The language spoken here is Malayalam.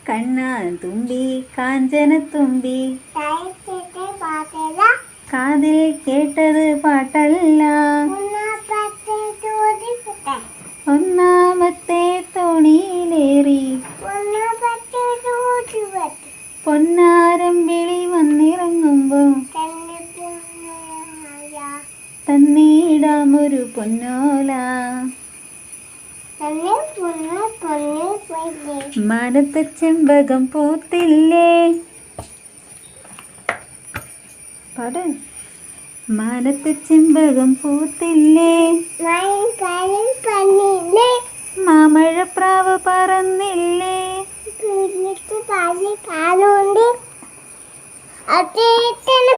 കണ്ണാ തുമ്പി കാഞ്ചനത്തുമ്പി കാതിൽ കേട്ടത് പാട്ടല്ല ഒന്നാമത്തെ തോണിയിലേറി പൊന്നാരം വിളി വന്നിറങ്ങുമ്പോ തന്നീടാമൊരു പൊന്നോല മാനത്തെ ചെമ്പകം പൂത്തില്ലേ പാട് മാനത്തെ ചെമ്പകം പൂത്തില്ലേ മാമഴപ്രാവ് പറന്നില്ലേ